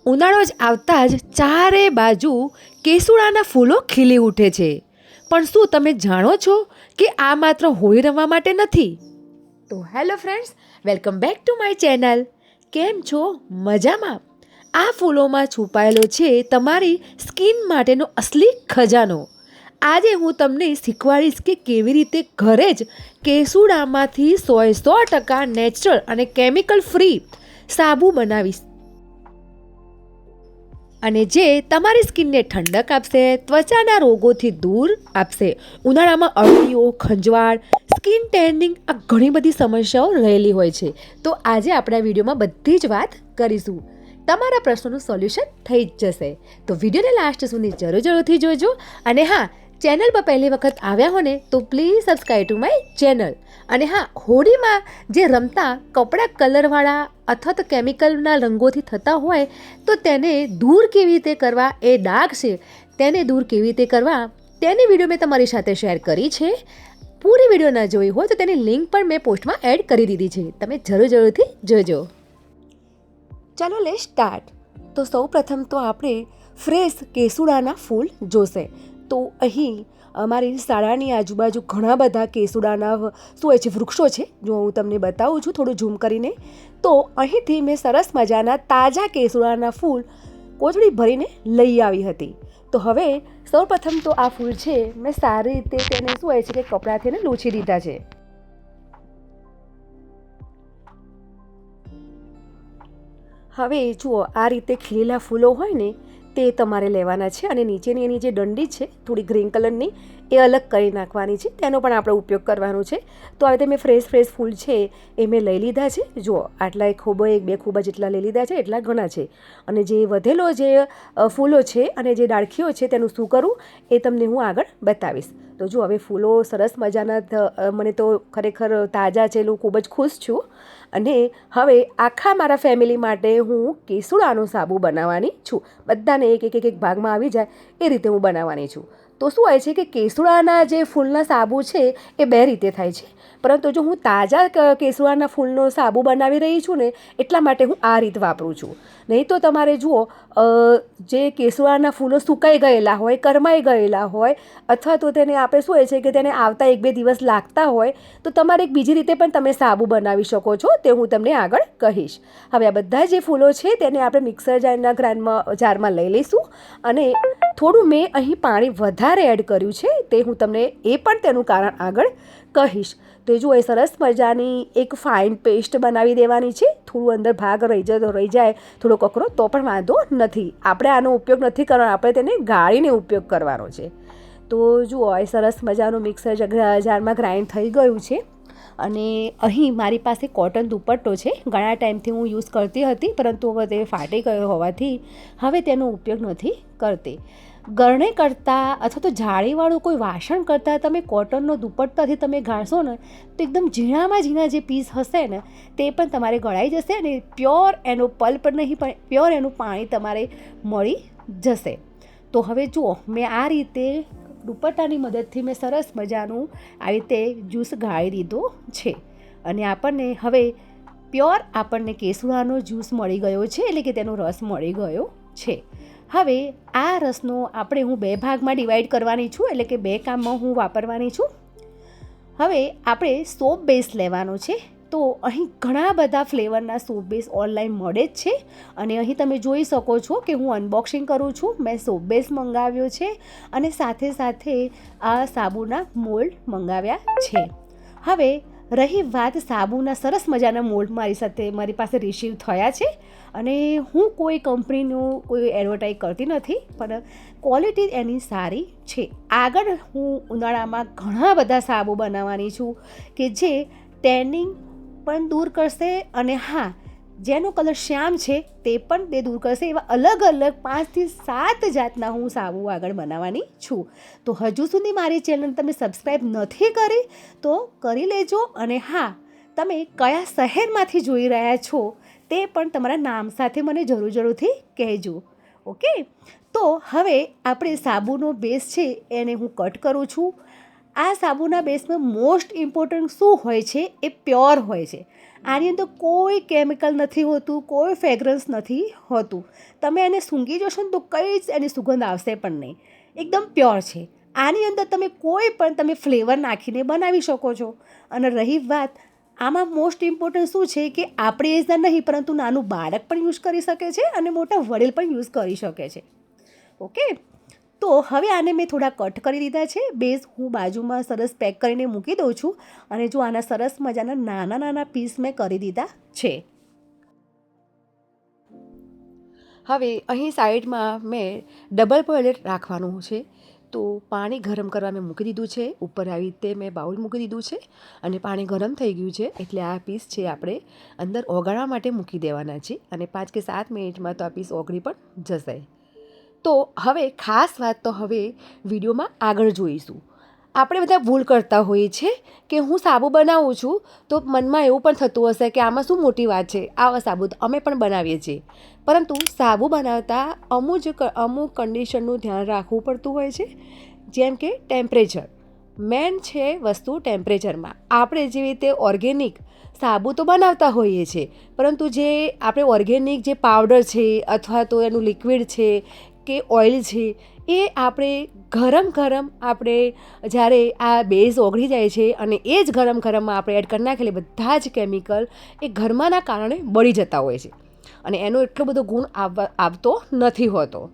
ઉનાળો જ આવતા જ ચારે બાજુ કેસુડાના ફૂલો ખીલી ઉઠે છે. પણ શું તમે જાણો છો કે આ માત્ર હોળી રમવા માટે નથી? તો hello friends, welcome back to my channel. કેમ છો? મજામાં? આ ફૂલોમાં છુપાયેલો છે તમારી સ્કિન માટેનો અસલી ખજાનો. આજે હું તમને શીખવાડીશ કે કેવી રીતે ઘરે જ કેસુડામાંથી 100% નેચરલ અને કેમિકલ ફ્રી સાબુ બનાવીશ, અને જે તમારી સ્કિનને ઠંડક આપશે, ત્વચાના રોગોથી દૂર આપશે. ઉનાળામાં અળીઓ, ખંજવાળ, સ્કિન ટેનિંગ આ ઘણી બધી સમસ્યાઓ રહેલી હોય છે. તો આજે આપણે આ વિડીયોમાં બધી જ વાત કરીશું. તમારા પ્રશ્નોનું સોલ્યુશન થઈ જ જશે. તો વિડીયોને લાસ્ટ સુધી જરૂરથી જોજો. અને હા, ચેનલ પર પહેલી વખત આવ્યા હો ને તો please subscribe to my channel. અને હા, હોળીમાં જે રમતા કપડાં કલરવાળા અથવા તો કેમિકલના રંગોથી થતા હોય તો તેને દૂર કેવી રીતે કરવા, એ ડાઘ છે તેને દૂર કેવી રીતે કરવા, તેની વિડીયો મેં તમારી સાથે શેર કરી છે. પૂરી વિડીયો ન જોઈ હોય તો તેની લિંક પણ મેં પોસ્ટમાં એડ કરી દીધી છે. તમે જરૂરથી જોજો. ચાલો લે સ્ટાર્ટ. તો સૌ પ્રથમ તો આપણે ફ્રેશ કેસુડાના ફૂલ જોશે. તો અહીં અમારી શાળાની આજુબાજુ ઘણા બધા કેસુડાના શું હોય છે વૃક્ષો છે. જો હું તમને બતાવું છું થોડું ઝૂમ કરીને, તો અહીંથી મેં સરસ મજાના તાજા કેસુડાના ફૂલ કોથળી ભરીને લઈ આવી હતી. તો હવે સૌપ્રથમ તો આ ફૂલ છે મેં સારી રીતે તેને શું હોય છે કે કપડાથી એને લૂછી દીધા છે. હવે જુઓ, આ રીતે ખીલેલા ફૂલો હોય ને તે તમારે લેવાના છે, અને નીચેની એની જે દંડી છે થોડી ગ્રીન કલરની એ અલગ કરી નાખવાની છે. તેનો પણ આપણે ઉપયોગ કરવાનો છે. તો આવી રીતે મેં ફ્રેશ ફૂલ છે એ મેં લઈ લીધા છે. જુઓ, આટલા એક બે ખૂબા જેટલા લઈ લીધા છે, એટલા ઘણા છે. અને જે વધેલો જે ફૂલો છે અને જે ડાળખીઓ છે તેનું શું કરું એ તમને હું આગળ બતાવીશ. તો જો હવે ફૂલો સરસ મજાના મને તો ખરેખર તાજા છે એટલે હું ખૂબ જ ખુશ છું. અને હવે આખા મારા ફેમિલી માટે હું કેસુડાનો સાબુ બનાવવાની છું. બધાને એક ભાગમાં આવી જાય એ રીતે હું બનાવવાની છું. તો શું હોય છે કે કેસુડાના જે ફૂલના સાબુ છે એ બે રીતે થાય છે. પરંતુ જો હું તાજા કેસુડાના ફૂલનો સાબુ બનાવી રહી છું ને એટલા માટે હું આ રીત વાપરું છું. નહીં તો તમારે જુઓ, જે કેસુડાના ફૂલો સુકાઈ ગયેલા હોય, કરમાઈ ગયેલા હોય, અથવા તો તેને આપણે શું હોય છે કે તેને આવતા 1-2 દિવસ લાગતા હોય તો તમારે એક બીજી રીતે પણ તમે સાબુ બનાવી શકો છો. તે હું તમને આગળ કહીશ. હવે આ બધા જે ફૂલો છે તેને આપણે મિક્સર જારમાં લઈ લઈશું. અને થોડું મેં અહીં પાણી વધારે એડ કર્યું છે, તે હું તમને એ પણ તેનું કારણ આગળ કહીશ. તો જુઓ, એ સરસ મજાની એક ફાઇન પેસ્ટ બનાવી દેવાની છે. થોડું અંદર ભાગ રહી જાય થોડો કકરો તો પણ વાંધો નથી. આપણે આનો ઉપયોગ નથી કરવાનો, આપણે તેને ગાળીને ઉપયોગ કરવાનો છે. તો જુઓ, એ સરસ મજાનું મિક્સર જારમાં ગ્રાઇન્ડ થઈ ગયું છે. અને અહીં મારી પાસે કોટન દુપટ્ટો છે. ઘણા ટાઈમથી હું યુઝ કરતી હતી, પરંતુ હવે તે ફાટી ગયો હોવાથી હવે તેનો ઉપયોગ નથી કરતી. ગરણે કરતાં અથવા તો જાળીવાળું કોઈ વાસણ કરતાં તમે કોટનનો દુપટ્ટાથી તમે ગાળશો ને તો એકદમ ઝીણામાં ઝીણા જે પીસ હશે ને તે પણ તમારે ગળાઈ જશે, અને પ્યોર એનો પલ્પ નહીં પણ પ્યોર એનું પાણી તમારે મળી જશે. તો હવે જુઓ, મેં આ રીતે દુપટ્ટાની મદદથી મેં સરસ મજાનું આવી રીતે જ્યુસ ગાળી દીધો છે. અને આપણને હવે પ્યોર આપણને કેસુડાનો જ્યુસ મળી ગયો છે, એટલે કે તેનો રસ મળી ગયો છે. હવે આ રસનો હું 2 ભાગમાં ડિવાઈડ કરવાની છું, એટલે કે 2 કામમાં હું વાપરવાની છું. હવે આપણે સોપ બેઝ લેવાનો છે. તો અહીં ઘણા બધા ફ્લેવરના સોપ બેઝ ઓનલાઈન મળે જ છે. અને અહીં તમે જોઈ શકો છો કે હું અનબોક્સિંગ કરું છું. મેં સોપ બેઝ મંગાવ્યો છે અને સાથે આ સાબુના મોલ્ડ મંગાવ્યા છે. હવે રહી વાત સાબુના, સરસ મજાના મોલ્ડ મારી પાસે રિસીવ થયા છે. અને હું કોઈ કંપનીનું કોઈ એડવર્ટાઈઝ કરતી નથી, પણ ક્વોલિટી એની સારી છે. આગળ હું ઉનાળામાં ઘણા બધા સાબુ બનાવવાની છું કે જે ટેનિંગ પણ દૂર કરશે, અને હા, જેનો કલર શ્યામ છે તે પણ તે દૂર કરશે. એવા અલગ 5 થી 7 જાતના હું સાબુ આગળ બનાવવાની છું. તો હજુ સુધી મારી ચેનલ તમે સબસ્ક્રાઈબ નથી કરી તો કરી લેજો. અને હા, તમે કયા શહેરમાંથી જોઈ રહ્યા છો તે પણ તમારા નામ સાથે મને જરૂરથી કહેજો. ઓકે, તો હવે આપણે સાબુનો બેઝ છે એને હું કટ કરું છું. આ સાબુના બેઝમાં મોસ્ટ ઇમ્પોર્ટન્ટ શું હોય છે, એ પ્યોર હોય છે. આની અંદર કોઈ કેમિકલ નથી હોતું, કોઈ ફ્રેગ્રન્સ નથી હોતું. તમે એને સૂંઘી જશો ને તો કંઈ જ એની સુગંધ આવશે પણ નહીં, એકદમ પ્યોર છે. આની અંદર તમે કોઈ પણ તમે ફ્લેવર નાખીને બનાવી શકો છો. અને રહી વાત, આમાં મોસ્ટ ઇમ્પોર્ટન્ટ શું છે કે આપણી એજના નહીં પરંતુ નાનું બાળક પણ યુઝ કરી શકે છે અને મોટા વડીલ પણ યુઝ કરી શકે છે. ઓકે, તો હવે આને મેં થોડા કટ કરી દીધા છે. બેઝ હું બાજુમાં સરસ પેક કરીને મૂકી દઉં છું. અને જો આના સરસ મજાના નાના નાના પીસ મેં કરી દીધા છે. હવે અહીં સાઈડમાં મેં ડબલ બોઇલર રાખવાનું છે. તો પાણી ગરમ કરવા મેં મૂકી દીધું છે. ઉપર આવી રીતે મેં બાઉલ મૂકી દીધું છે અને પાણી ગરમ થઈ ગયું છે. એટલે આ પીસ છે આપણે અંદર ઓગાળવા માટે મૂકી દેવાના છે અને 5 કે 7 મિનિટમાં તો આ પીસ ઓગળી પણ જશે. તો હવે ખાસ વાત તો હવે વિડીયોમાં આગળ જોઈશું. આપણે બધા ભૂલ કરતા હોઈએ છીએ કે હું સાબુ બનાવું છું તો મનમાં એવું પણ થતું હશે કે આમાં શું મોટી વાત છે, આવા સાબુ અમે પણ બનાવીએ છીએ. પરંતુ સાબુ બનાવતા અમુક કન્ડિશનનું ધ્યાન રાખવું પડતું હોય છે. જેમ કે ટેમ્પરેચર મેન છે વસ્તુ. ટેમ્પરેચરમાં આપણે જેવી રીતે ઓર્ગેનિક સાબુ તો બનાવતા હોઈએ છીએ, પરંતુ જે આપણે ઓર્ગેનિક જે પાવડર છે અથવા તો એનું લિક્વિડ છે કે ઓઇલ છે એ આપણે ગરમ આપણે જ્યારે આ બેઝ ઓગળી જાય છે અને એ જ ગરમમાં આપણે એડ કરી નાખેલી બધા જ કેમિકલ એ ગરમાના કારણે બળી જતા હોય છે અને એનો એટલો બધો ગુણ આવતો નથી હોતો.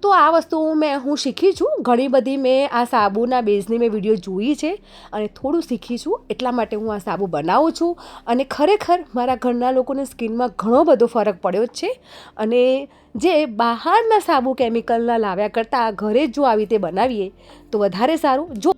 તો આ વસ્તુ હું શીખી છું. ઘણી બધી મેં આ સાબુના બેઝની મેં વિડીયો જોઈ છે અને થોડું શીખી છું. એટલા માટે હું આ સાબુ બનાવું છું અને ખરેખર મારા ઘરના લોકોને સ્કિનમાં ઘણો બધો ફરક પડ્યો જ છે. અને જે બહારના સાબુ કેમિકલના લાવ્યા કરતાં ઘરે જ જો આવી રીતે બનાવીએ તો વધારે સારું. જો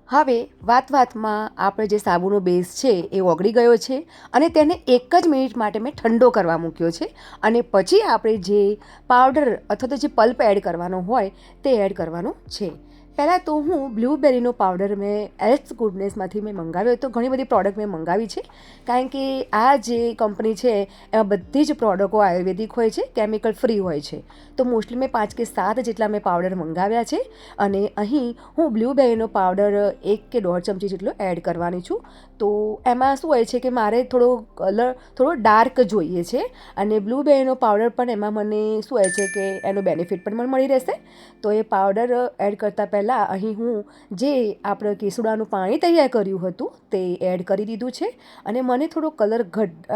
હવે વાતમાં આપણે જે સાબુનો બેઝ છે એ ઓગળી ગયો છે અને તેને 1 જ મિનિટ માટે મેં ઠંડો કરવા મૂક્યો છે. અને પછી આપણે જે પાવડર અથવા તો જે પલ્પ એડ કરવાનો હોય તે એડ કરવાનો છે. પહેલાં તો હું બ્લૂબેરીનો પાવડર મેં એલ્સ ગુડનેસમાંથી મેં મંગાવ્યો હતો. ઘણી બધી પ્રોડક્ટ મેં મંગાવી છે કારણ કે આ જે કંપની છે એમાં બધી જ પ્રોડક્ટો આયુર્વેદિક હોય છે, કેમિકલ ફ્રી હોય છે. તો મોસ્ટલી મેં 5 કે 7 જેટલા મેં પાવડર મંગાવ્યા છે. અને અહીં હું બ્લૂબેરીનો પાવડર 1 કે 1.5 ચમચી જેટલો એડ કરવાની છું. તો એમાં શું હોય છે કે મારે થોડો ડાર્ક જોઈએ છે અને બ્લૂબેરીનો પાવડર પણ એમાં મને શું હોય છે કે એનો બેનિફિટ પણ મને મળી રહેશે. તો એ પાવડર એડ કરતાં પહેલાં અહીં હું જે આપણે કેસુડાનું પાણી તૈયાર કર્યું હતું તે એડ કરી દીધું છે અને મને થોડો કલર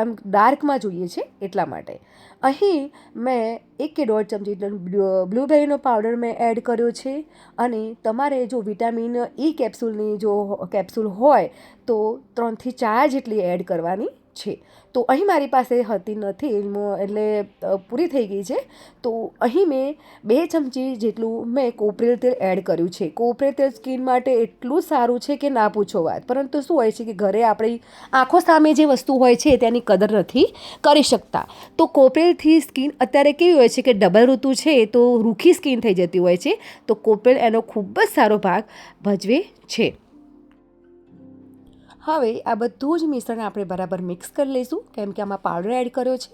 આમ ડાર્કમાં જોઈએ છે એટલા માટે. અહીં મેં 1 કે 1.5 ચમચી બ્લૂબેરીનો પાવડર મેં એડ કર્યો છે. અને તમારે જો વિટામિન E કેપ્સ્યુલની જો કેપ્સ્યુલ હોય તો 3 થી 4 જેટલી એડ કરવાની છે. તો અહીં મારી પાસે હતી નથી એટલે પૂરી થઈ ગઈ છે. તો અહીં મેં 2 ચમચી જેટલું મેં કોપરેલ તેલ એડ કર્યું છે. કોપરેલ તેલ સ્કિન માટે એટલું સારું છે કે ના પૂછો વાત. પરંતુ શું હોય છે કે ઘરે આપણી આંખો સામે જે વસ્તુ હોય છે તેની કદર નથી કરી શકતા. તો કોપરેલથી સ્કિન અત્યારે કેવી હોય છે કે ડબલ ઋતુ છે તો રૂખી સ્કિન થઈ જતી હોય છે. તો કોપરેલ એનો ખૂબ જ સારો ભાગ ભજવે છે. હવે આ બધું જ મિશ્રણ આપણે બરાબર મિક્સ કરી લઈશું કેમ કે આમાં પાવડર એડ કર્યો છે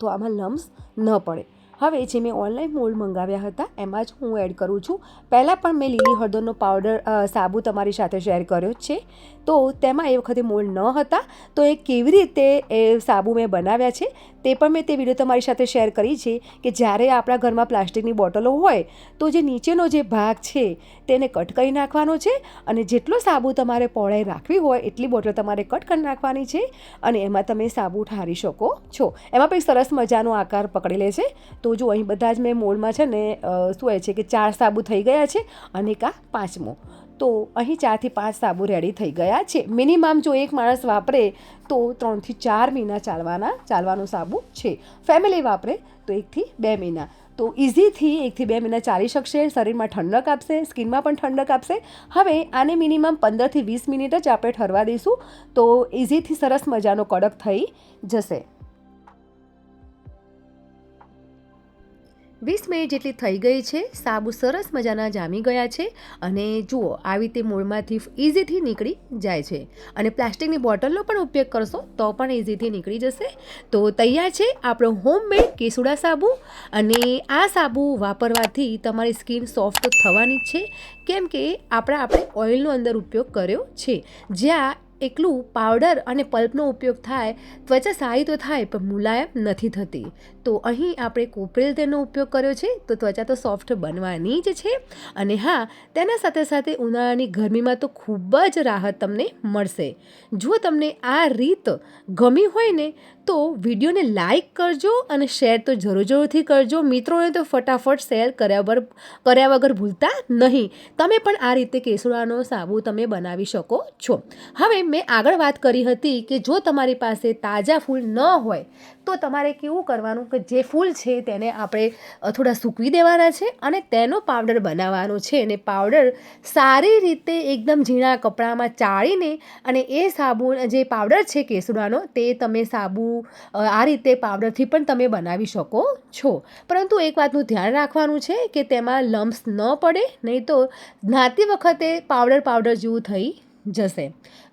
તો આમાં લમ્સ ન પડે. હવે જે મેં ઓનલાઈન મોલ્ડ મંગાવ્યા હતા એમાં જ હું એડ કરું છું. પહેલાં પણ મેં લીલી હળદરનો પાવડર સાબુ તમારી સાથે શેર કર્યો જ છે. તો તેમાં એ વખતે મોલ્ડ ન હતા તો એ કેવી રીતે એ સાબુ મેં બનાવ્યા છે તે પણ મેં તે વિડીયો તમારી સાથે શેર કરી છે કે જ્યારે આપણા ઘરમાં પ્લાસ્ટિકની બોટલો હોય તો જે નીચેનો જે ભાગ છે તેને કટ કરી નાખવાનો છે અને જેટલો સાબુ તમારે પહોળાઈ રાખવી હોય એટલી બોટલ તમારે કટ કરી નાખવાની છે અને એમાં તમે સાબુ ઠારી શકો છો. એમાં પણ સરસ મજાનો આકાર પકડી લે છે. તો જો અહીં બધા જ મેં મોલ્ડમાં છે ને શું હોય છે કે 4 સાબુ થઈ ગયા છે અને એક આ 5મો. તો અહીં 4 થી 5 સાબુ રેડી થઈ ગયા છે. મિનિમમ જો એક માણસ વાપરે તો 3 થી 4 મહિના ચાલવાનો સાબુ છે. ફેમિલી વાપરે તો 1 થી 2 મહિના. તો ઇઝીથી 1 થી 2 મહિના ચાલી શકશે. શરીરમાં ઠંડક આપશે, સ્કિનમાં પણ ઠંડક આપશે. હવે આને મિનિમમ 15 થી 20 મિનિટ જ આપણે ઠરવા દઈશું તો ઇઝીથી સરસ મજાનો કડક થઈ જશે. 20 મિનિટ જેટલી થઈ ગઈ છે. સાબુ સરસ મજાના જામી ગયા છે અને જુઓ આવી રીતે મોળમાંથી ઇઝીથી નીકળી જાય છે. અને પ્લાસ્ટિકની બોટલનો પણ ઉપયોગ કરશો તો પણ ઇઝીથી નીકળી જશે. તો તૈયાર છે આપણો હોમમેડ કેસુડા સાબુ. અને આ સાબુ વાપરવાથી તમારી સ્કિન સોફ્ટ થવાની જ છે કેમ કે આપણે ઓઇલનો અંદર ઉપયોગ કર્યો છે. જ્યાં એકલું પાવડર અને પલ્પનો ઉપયોગ થાય ત્વચા સારી તો થાય પણ મુલાયમ નથી થતી. તો અહીં આપણે કોપરેલ તેલનો ઉપયોગ કર્યો છે તો ત્વચા તો સોફ્ટ બનવાની જ છે. અને હા, તેના સાથે સાથે ઉનાળાની ગરમીમાં તો ખૂબ જ રાહત તમને મળશે. જો તમને આ રીત ગમી હોય ને તો વિડીયોને લાઈક કરજો અને શેર તો જરૂરથી કરજો. મિત્રોને તો ફટાફટ શેર કર્યા વગર ભૂલતા નહીં. તમે પણ આ રીતે કેસુડાનો સાબુ તમે બનાવી શકો છો. હવે મેં આગળ વાત કરી હતી કે જો તમારી પાસે તાજા ફૂલ ન હોય તો તમારે કેવું કરવાનું કે જે ફૂલ છે તેને આપણે થોડા સૂકવી દેવાના છે અને તેનો પાવડર બનાવવાનો છે. અને પાવડર સારી રીતે એકદમ ઝીણા કપડામાં ચાળીને અને એ સાબુ જે પાવડર છે કેસુડાનો તે તમે સાબુ આ રીતે પાવડરથી પણ તમે બનાવી શકો છો. પરંતુ એક વાતનું ધ્યાન રાખવાનું છે કે તેમાં લમ્સ ન પડે, નહીં તો નાતી વખતે પાવડર જેવું થઈ જશે.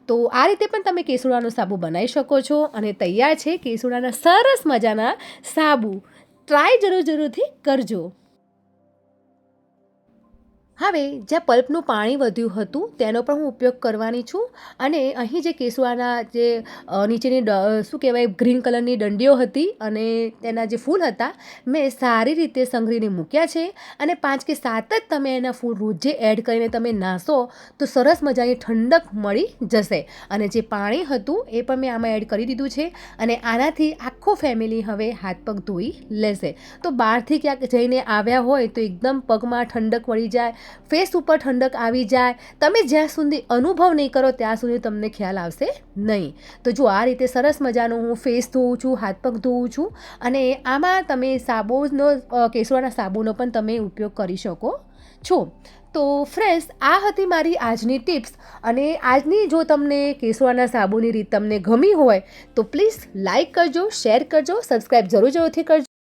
તો આ રીતે પણ તમે કેસુડાનો સાબુ બનાવી શકો છો અને તૈયાર છે કેસુડાના સરસ મજાના સાબુ. ટ્રાય જરૂરથી કરજો. હવે જ્યાં પલ્પનું પાણી વધ્યું હતું તેનો પણ હું ઉપયોગ કરવાની છું. અને અહીં જે કેસુડાના જે નીચેની શું કહેવાય ગ્રીન કલરની દંડીઓ હતી અને તેના જે ફૂલ હતા મેં સારી રીતે સંઘરીને મૂક્યા છે. અને 5 કે 7 જ તમે એના ફૂલ રોજે એડ કરીને તમે નાસો તો સરસ મજાની ઠંડક મળી જશે. અને જે પાણી હતું એ પણ મેં આમાં એડ કરી દીધું છે. અને આનાથી આખું ફેમિલી હવે હાથ પગ ધોઈ લેશે. તો બહારથી ક્યાંક જઈને આવ્યા હોય તો એકદમ પગમાં ઠંડક મળી જાય, ફેસ ઉપર ઠંડક આવી જાય. તમે જ્યાં સુધી અનુભવ નહીં કરો ત્યાં સુધી તમને ખ્યાલ આવશે નહીં. તો જો આ રીતે સરસ મજાનું હું ફેસ ધોઉં છું, હાથ પગ ધોઉં છું. અને આમાં તમે કેસુડાના સાબુનો પણ તમે ઉપયોગ કરી શકો છો. તો ફ્રેન્ડ્સ, આ હતી મારી આજની ટિપ્સ. અને આજની જો તમને કેસુડાના સાબુની રીત તમને ગમી હોય તો પ્લીઝ લાઈક કરજો, શેર કરજો, સબસ્ક્રાઈબ જરૂરથી કરજો.